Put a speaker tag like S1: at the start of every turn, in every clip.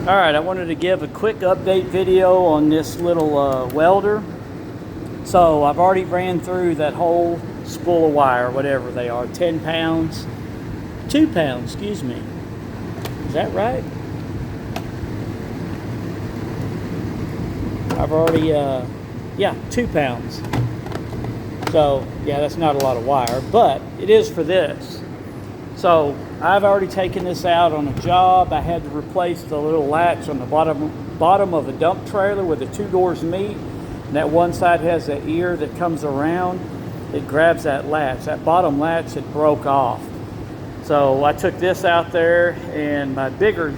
S1: Alright, I wanted to give a quick update video on this little welder. So I've already ran through that whole spool of wire, whatever they are, 10 pounds, 2 pounds, excuse me. Is that right? I've already, yeah, 2 pounds. So, yeah, that's not a lot of wire, but it is for this. So, I've already taken this out on a job. I had to replace the little latch on the bottom of a dump trailer where the 2 doors meet. And that one side has an ear that comes around. It grabs that latch. That bottom latch had broke off. So, I took this out there, and my bigger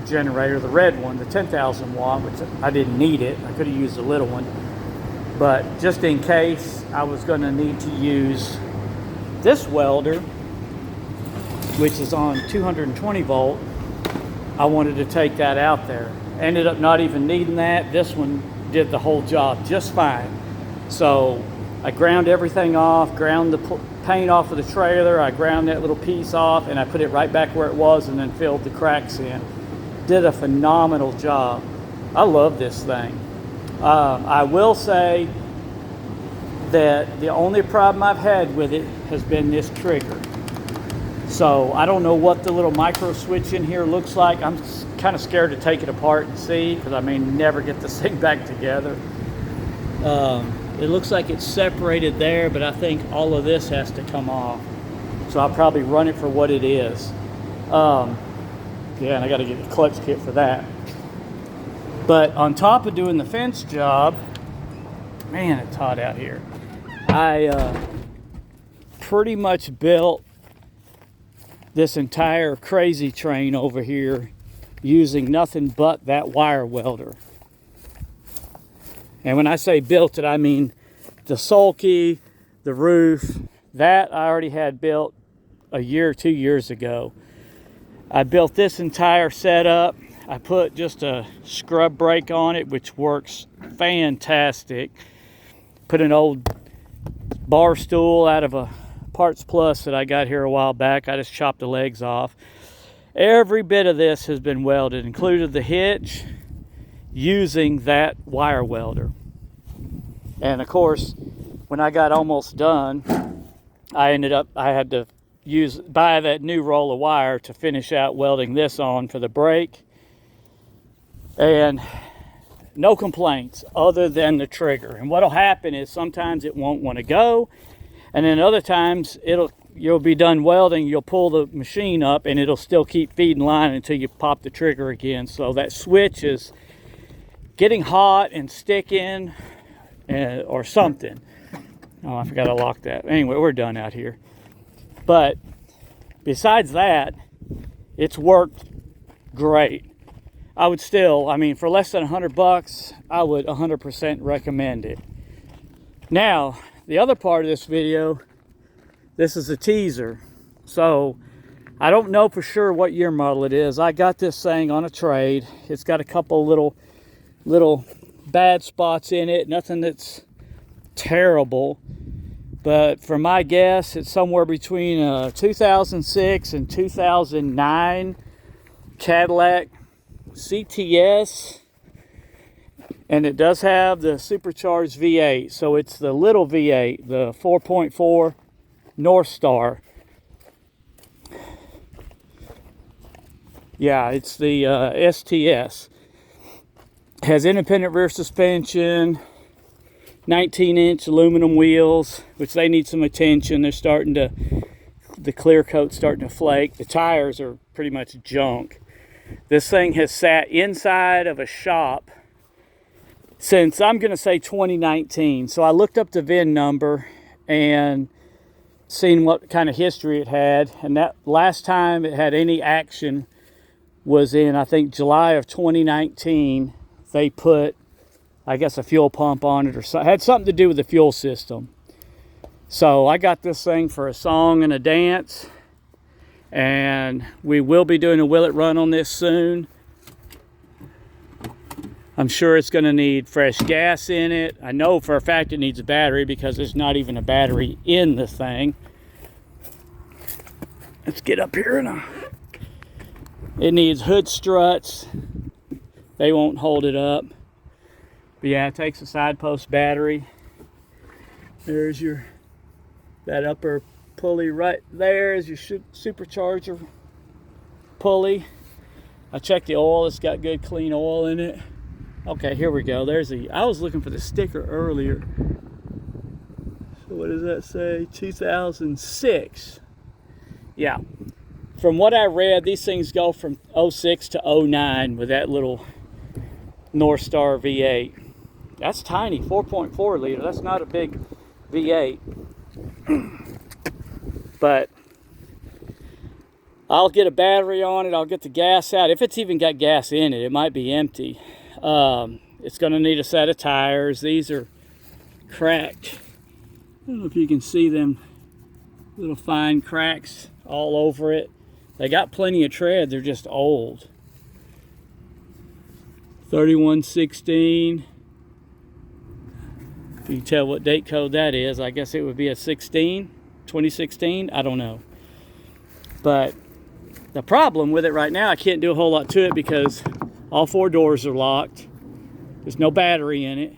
S1: generator, the red one, the 10,000 watt, which I didn't need it. I could have used a little one. But just in case, I was going to need to use this welder, which is on 220 volt. I wanted to take that out there. Ended up not even needing that. This one did the whole job just fine. So I ground everything off, ground the paint off of the trailer, I ground that little piece off, and I put it right back where it was and then filled the cracks in. Did a phenomenal job. I love this thing. I will say that the only problem I've had with it has been this trigger. So I don't know what the little micro switch in here looks like. I'm kind of scared to take it apart and see, because I may never get this thing back together. It looks like it's separated there, but I think all of this has to come off. So I'll probably run it for what it is. Yeah, and I got to get a clutch kit for that. But on top of doing the fence job, man, it's hot out here. I pretty much built this entire crazy train over here using nothing but that wire welder. And when I say built it, I mean the sulky, the roof, that I already had built a year or 2 years ago. I built this entire setup. I put just a scrub brake on it, which works fantastic. Put an old bar stool out of a Parts Plus that I got here a while back. I just chopped the legs off. Every bit of this has been welded, including the hitch, using that wire welder. And of course, when I got almost done, I had to buy that new roll of wire to finish out welding this on for the brake. And no complaints other than the trigger. And what'll happen is sometimes it won't want to go, and then other times you'll be done welding, you'll pull the machine up and it'll still keep feeding line until you pop the trigger again. So that switch is getting hot and sticking or something. Oh, I forgot to lock that. Anyway, we're done out here. But besides that, it's worked great. I would still, for less than $100, I would 100% recommend it. Now, the other part of this video, this is a teaser. So, I don't know for sure what year model it is. I got this thing on a trade. It's got a couple little bad spots in it. Nothing that's terrible. But for my guess, it's somewhere between 2006 and 2009 Cadillac CTS, and it does have the supercharged V8, so it's the little V8, the 4.4 North Star. Yeah, it's the STS. Has independent rear suspension, 19-inch aluminum wheels, which they need some attention. The clear coat's starting to flake. The tires are pretty much junk. This thing has sat inside of a shop since, I'm going to say, 2019. So I looked up the VIN number and seen what kind of history it had. And that last time it had any action was in, I think, July of 2019. They put, I guess, a fuel pump on it, or so. It had something to do with the fuel system. So I got this thing for a song and a dance. And we will be doing a Will It Run on this soon. I'm sure it's going to need fresh gas in it. I know for a fact it needs a battery because there's not even a battery in the thing. Let's get up here and it needs hood struts, they won't hold it up. But yeah, it takes a side post battery. There's that upper pulley right there is your supercharger pulley. I checked the oil, it's got good clean oil in it. Okay, here we go. I was looking for the sticker earlier. So what does that say? 2006. Yeah. From what I read, these things go from 06 to 09 with that little North Star V8. That's tiny, 4.4 liter. That's not a big V8. But I'll get a battery on it. I'll get the gas out. If it's even got gas in it, it might be empty. It's going to need a set of tires. These are cracked. I don't know if you can see them little fine cracks all over it. They got plenty of tread. They're just old. 3116. If you can tell what date code that is, I guess it would be a 2016. I don't know. But the problem with it right now, I can't do a whole lot to it because all 4 doors are locked. There's no battery in it.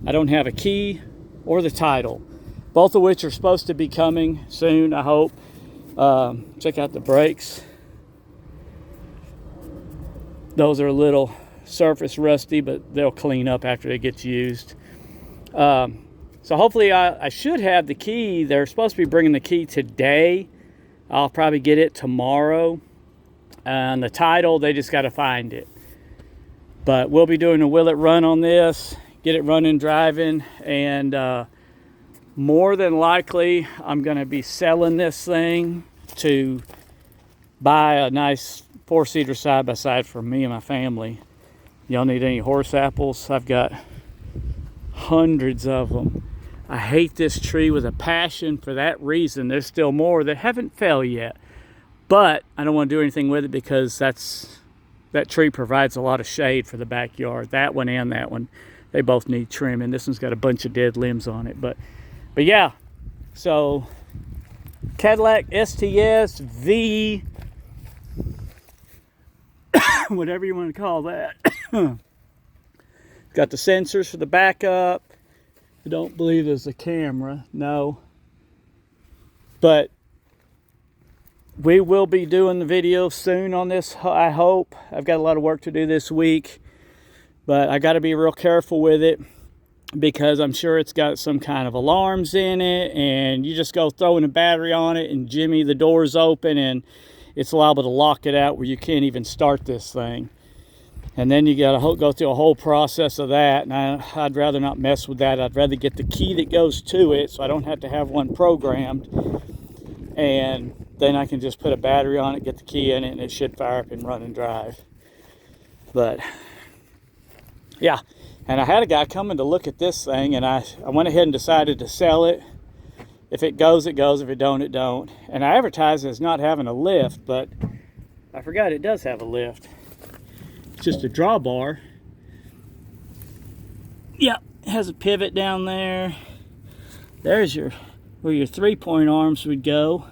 S1: I don't have a key or the title, both of which are supposed to be coming soon, I hope. Check out the brakes. Those are a little surface rusty, but they'll clean up after it gets used. So hopefully I should have the key. They're supposed to be bringing the key today. I'll probably get it tomorrow. And the title, they just got to find it. But we'll be doing a will it run on this, get it running, driving, and more than likely I'm going to be selling this thing to buy a nice 4-seater side-by-side for me and my family. Y'all need any horse apples? I've got hundreds of them. I hate this tree with a passion for that reason. There's still more that haven't fell yet. But I don't want to do anything with it because that tree provides a lot of shade for the backyard. That one and that one, they both need trimming. This one's got a bunch of dead limbs on it. But yeah, so Cadillac STS V, whatever you want to call that. Got the sensors for the backup. I don't believe there's a camera, no. But we will be doing the video soon on this, I hope. I've got a lot of work to do this week, but I got to be real careful with it because I'm sure it's got some kind of alarms in it, and you just go throwing a battery on it and jimmy the doors open and it's liable to lock it out where you can't even start this thing. And then you got to go through a whole process of that, and I'd rather not mess with that. I'd rather get the key that goes to it so I don't have to have one programmed, and then I can just put a battery on it, get the key in it, and it should fire up and run and drive. But yeah, and I had a guy coming to look at this thing, and I went ahead and decided to sell it. If it goes, it goes. If it don't, it don't. And I advertised it as not having a lift, but I forgot it does have a lift. It's just a drawbar. Yep, it has a pivot down there. There's where your 3-point arms would go.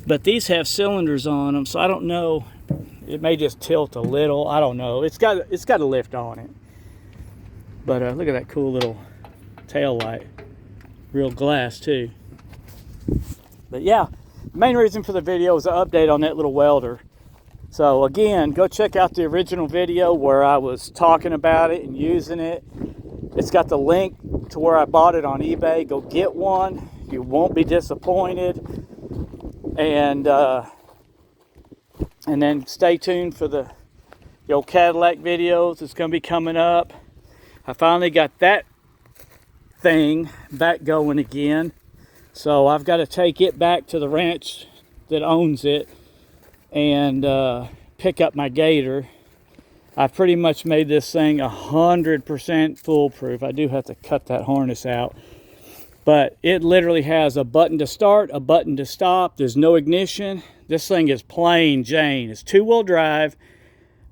S1: But these have cylinders on them, so I don't know. It may just tilt a little. I don't know. It's got a lift on it. But look at that cool little tail light. Real glass too. But yeah, the main reason for the video is an update on that little welder. So again, go check out the original video where I was talking about it and using it. It's got the link to where I bought it on eBay. Go get one. You won't be disappointed. And then stay tuned for the old Cadillac videos. It's going to be coming up. I finally got that thing back going again. So I've got to take it back to the ranch that owns it and pick up my gator. I've pretty much made this thing 100% foolproof. I do have to cut that harness out. But it literally has a button to start, a button to stop. There's no ignition. This thing is plain Jane. It's 2-wheel drive,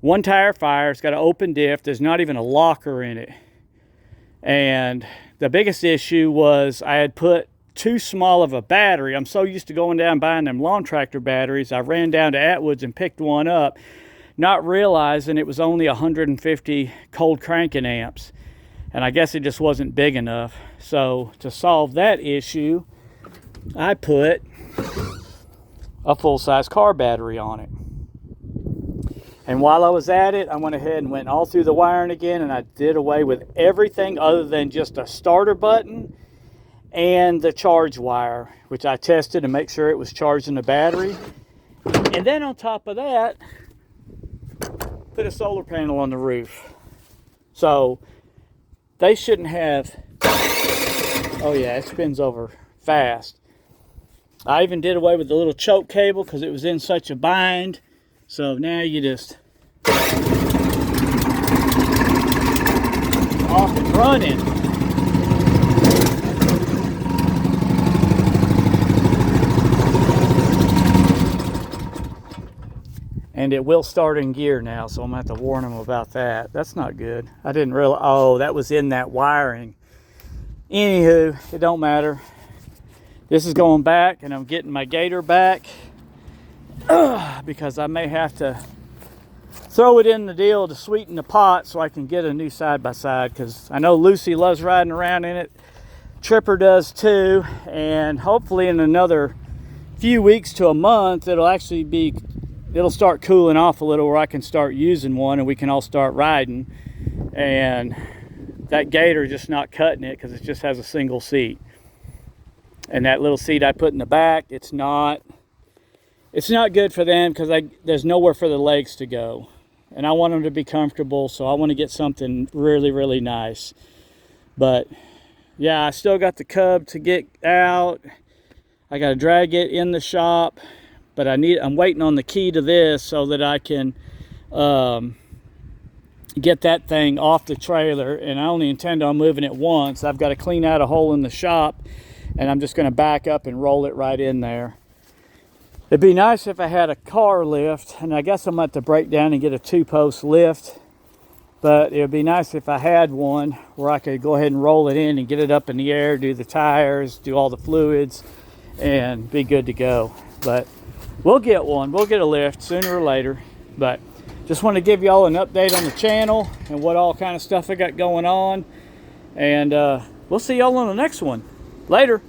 S1: 1 tire fire. It's got an open diff. There's not even a locker in it. And the biggest issue was I had put too small of a battery. I'm so used to going down and buying them lawn tractor batteries. I ran down to Atwood's and picked one up. not realizing it was only 150 cold cranking amps. And I guess it just wasn't big enough. So to solve that issue, I put a full-size car battery on it. And while I was at it, I went ahead and went all through the wiring again, and I did away with everything other than just a starter button and the charge wire, which I tested to make sure it was charging the battery. And then on top of that, put a solar panel on the roof. So they shouldn't have, oh yeah, it spins over fast. I even did away with the little choke cable because it was in such a bind. So now you just off and running. And it will start in gear now, so I'm gonna have to warn them about that. That's not good. I didn't realize, oh, that was in that wiring. Anywho, it don't matter. This is going back, and I'm getting my gator back because I may have to throw it in the deal to sweeten the pot so I can get a new side-by-side, because I know Lucy loves riding around in it. Tripper does too, and hopefully in another few weeks to a month, it'll start cooling off a little where I can start using one and we can all start riding. And that gator just not cutting it because it just has a single seat. And that little seat I put in the back, it's not good for them because there's nowhere for the legs to go. And I want them to be comfortable, so I want to get something really, really nice. But yeah, I still got the Cub to get out. I got to drag it in the shop, but I'm waiting on the key to this so that I can get that thing off the trailer. And I only intend on moving it once. I've got to clean out a hole in the shop, and I'm just going to back up and roll it right in there. It'd be nice if I had a car lift, and I guess I'm going to have to break down and get a 2-post lift. But it would be nice if I had one where I could go ahead and roll it in and get it up in the air, do the tires, do all the fluids, and be good to go. But we'll get one. We'll get a lift sooner or later. But just want to give y'all an update on the channel and what all kind of stuff I got going on. And we'll see y'all on the next one. Later.